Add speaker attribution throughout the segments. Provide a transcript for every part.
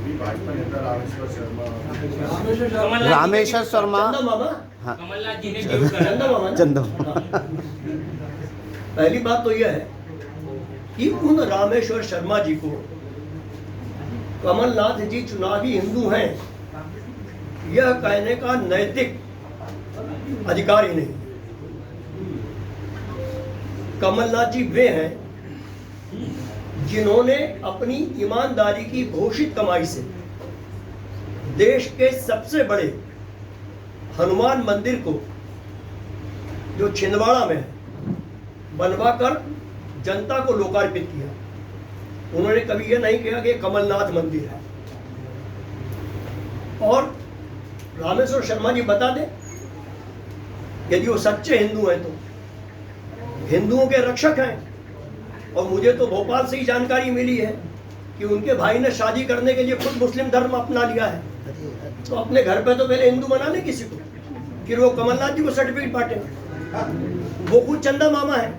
Speaker 1: भाजपा नेता रामेश्वर शर्मा
Speaker 2: चंदा मामा,
Speaker 3: हाँ
Speaker 4: कमलनाथ जी ने क्यों करा
Speaker 2: चंदा मामा ना?
Speaker 3: चंदो
Speaker 2: पहली बात तो यह है कि उन रामेश्वर शर्मा जी को कमलनाथ जी चुनावी हिंदू हैं यह कहने का नैतिक अधिकार ही नहीं। कमलनाथ जी वे हैं जिन्होंने अपनी ईमानदारी की घोषित कमाई से देश के सबसे बड़े हनुमान मंदिर को, जो छिंदवाड़ा में है, बनवाकर जनता को लोकार्पित किया। उन्होंने कभी यह नहीं कहा कि ये कमलनाथ मंदिर है। और रामेश्वर शर्मा जी बता दें, यदि वो सच्चे हिंदू हैं तो हिंदुओं के रक्षक हैं। और मुझे तो भोपाल से ही जानकारी मिली है कि उनके भाई ने शादी करने के लिए खुद मुस्लिम धर्म अपना लिया है। तो अपने घर पे तो पहले हिंदू बना ले किसी को, फिर वो कमलनाथ जी को सर्टिफिकेट बांटे। वो खुद चंदा मामा है।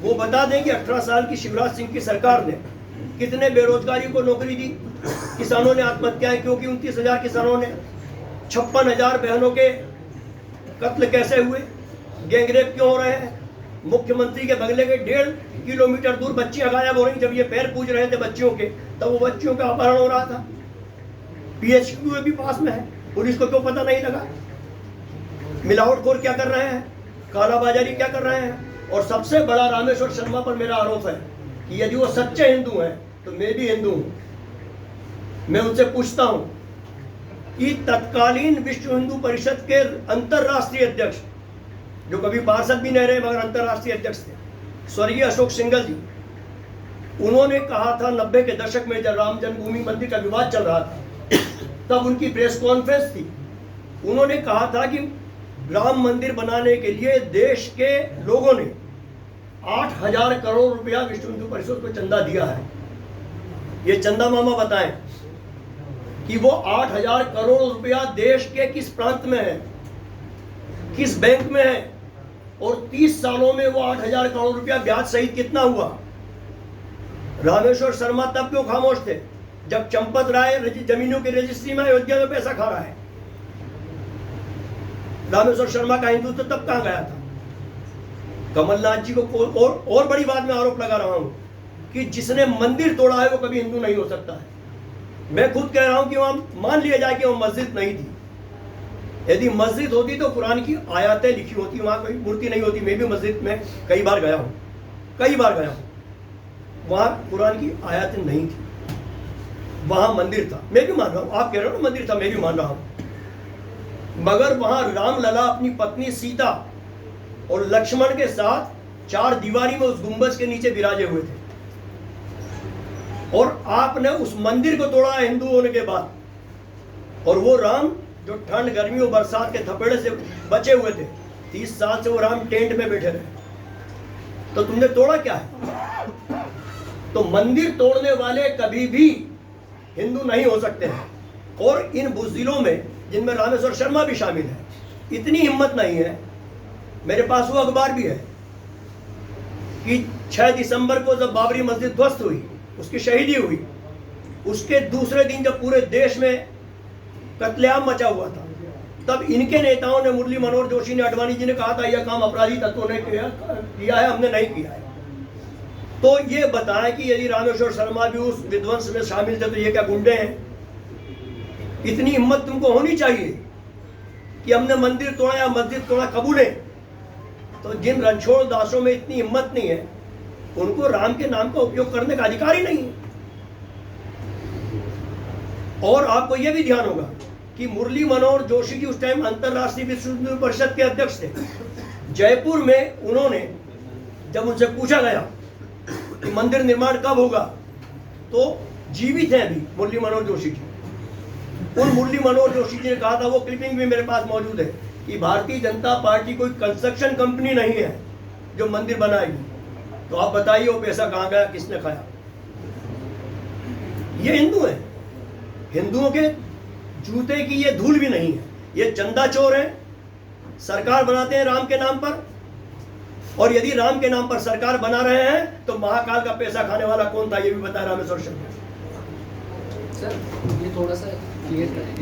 Speaker 2: वो बता दें कि 18 साल की शिवराज सिंह की सरकार ने कितने बेरोजगारी को नौकरी दी, किसानों ने आत्महत्याएं क्यों की, 29,000 किसानों ने, 56,000 बहनों के कत्ल कैसे हुए, गैंगरेप क्यों हो रहे हैं, मुख्यमंत्री के बंगले के 1.5 किलोमीटर दूर बच्चियां गायब हो रही। जब ये पैर पूज रहे थे बच्चियों के, तब वो बच्चियों का अपहरण हो रहा था। PHQ भी पास में है, पुलिस को क्यों पता नहीं लगा? मिलावटखोर क्या कर रहे हैं, कालाबाजारी क्या कर रहे हैं। और सबसे बड़ा रामेश्वर शर्मा पर मेरा आरोप है कि यदि वो सच्चे हिंदू हैं तो मैं भी हिंदू हूं। मैं उनसे पूछता हूं कि तत्कालीन विश्व हिंदू परिषद के अंतरराष्ट्रीय अध्यक्ष, जो कभी पार्षद भी नहीं रहे मगर अंतरराष्ट्रीय अध्यक्ष थे, स्वर्गीय अशोक सिंघल जी, उन्होंने कहा था 90 के दशक में जब राम जन्मभूमि मंदिर का विवाद चल रहा था, तब उनकी प्रेस कॉन्फ्रेंस थी। उन्होंने कहा था कि राम मंदिर बनाने के लिए देश के लोगों ने 8,000 करोड़ रुपया विश्व हिंदू परिषद को चंदा दिया है। ये चंदा मामा बताएं कि वो 8,000 करोड़ रुपया देश के किस प्रांत में है, किस बैंक में है, और 30 सालों में वो 8,000 करोड़ रुपया ब्याज सहित कितना हुआ। रामेश्वर शर्मा तब क्यों खामोश थे जब चंपत राय जमीनों की रजिस्ट्री में अयोध्या में पैसा खा रहा है। रामेश्वर शर्मा का हिंदुत्व तब कहां गया था। कमलनाथ जी को और बड़ी बात में आरोप लगा रहा हूं कि जिसने मंदिर तोड़ा है वो कभी हिंदू नहीं हो सकता है। मैं खुद कह रहा हूं कि वहां मान लिया जाए कि वहां मस्जिद नहीं थी। यदि मस्जिद होती तो कुरान की आयतें लिखी होती, वहां कोई मूर्ति नहीं होती। मैं भी मस्जिद में कई बार गया हूं, वहां कुरान की आयतें नहीं थी, वहां मंदिर था। मैं भी मान रहा हूं, आप कह रहे हो ना मंदिर था, मैं भी मान रहा हूं। मगर वहां राम लला अपनी पत्नी सीता और लक्ष्मण के साथ 4 दीवारी में उस गुंबज के नीचे विराजे हुए थे। और आपने उस मंदिर को तोड़ा हिंदू होने के बाद। और वो राम जो ठंड गर्मी और बरसात के थपेड़े से बचे हुए थे, 30 साल से वो राम टेंट में बैठे रहे, तो तुमने तोड़ा क्या है? तो मंदिर तोड़ने वाले कभी भी हिंदू नहीं हो सकते हैं। और इन बुज़दिलों में, जिनमें रामेश्वर शर्मा भी शामिल है, इतनी हिम्मत नहीं है। मेरे पास वो अखबार भी है कि 6 दिसंबर को जब बाबरी मस्जिद ध्वस्त हुई, उसकी शहीदी हुई, उसके दूसरे दिन जब पूरे देश में कत्लेआम मचा हुआ था, तब इनके नेताओं ने, मुरली मनोहर जोशी ने, अडवाणी जी ने कहा था यह काम अपराधी तत्वों ने किया है, हमने नहीं किया है। तो ये बताएं कि यदि रामेश्वर शर्मा भी उस विध्वंस में शामिल थे तो ये क्या गुंडे हैं? इतनी हिम्मत तुमको होनी चाहिए कि हमने मंदिर तोड़ा या मस्जिद तोड़ा कबूले। तो जिन रणछोड़ दासों में इतनी हिम्मत नहीं है, उनको राम के नाम का उपयोग करने का अधिकार ही नहीं है। और आपको यह भी ध्यान होगा कि मुरली मनोहर जोशी जी उस टाइम अंतरराष्ट्रीय विश्व हिंदू परिषद के अध्यक्ष थे। जयपुर में उन्होंने, जब उनसे पूछा गया कि मंदिर निर्माण कब होगा, तो जीवित हैं अभी मुरली मनोहर जोशी जी। उन मुरली मनोहर जोशी जी ने कहा था, वो क्लिपिंग भी मेरे पास मौजूद है, कि भारतीय जनता पार्टी कोई कंस्ट्रक्शन कंपनी नहीं है जो मंदिर बनाएगी। तो आप बताइए वो पैसा कहां गया, किसने खाया? ये हिंदू है, हिंदुओं के जूते की ये धूल भी नहीं है। ये चंदा चोर है, सरकार बनाते हैं राम के नाम पर। और यदि राम के नाम पर सरकार बना रहे हैं तो महाकाल का पैसा खाने वाला कौन था, ये भी बताया रामेश्वर शर्मा।
Speaker 3: सर ये थोड़ा सा क्लियर करें